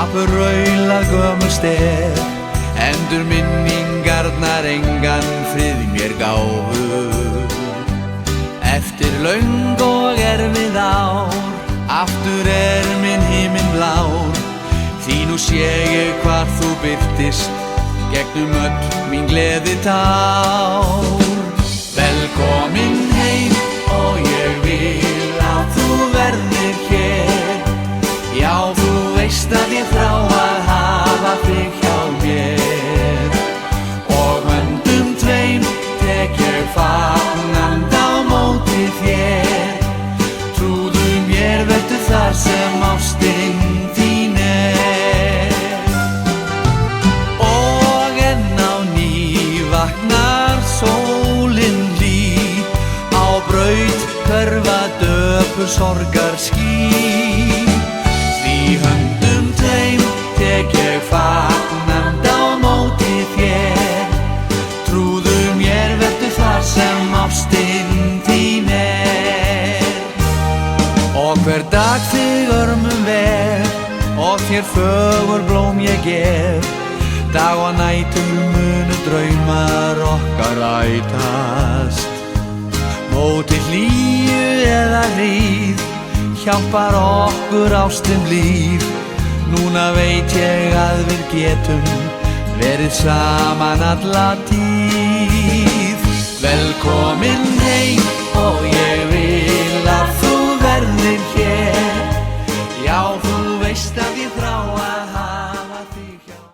Kapur raula gömul stef, endur minningarnar engan frið mér gáfu. Eftir löng og erfið ár, aftur minn himinn blár, því nú sé ég hvar þú birtist, gegnum öll mín gleðitár. Velkomin heim og ég vil að þú verðir hér, já þú veist að ég þrá að hafa þig hjá mér. Og höndum tveim tek ég fagnandi á móti þér, trúðu mér vertu þar sem ástin þín Og enn á ný vaknar sólin hlý, á braut hverfa döpur sorgar ský. Því höndum tveim tek ég fagnandi á móti þér, trúðu mér vertu þar sem ástin þín Og hver dag þig örmum ver, og þér fögur blóm ég gef, dag og nætur munu draumar okkar rætast. Móti hlýju eða hríð, hjálpar okkur ástin líf. Núna veit ég að við getum verið saman alla tíð. Velkomin heim og ég vil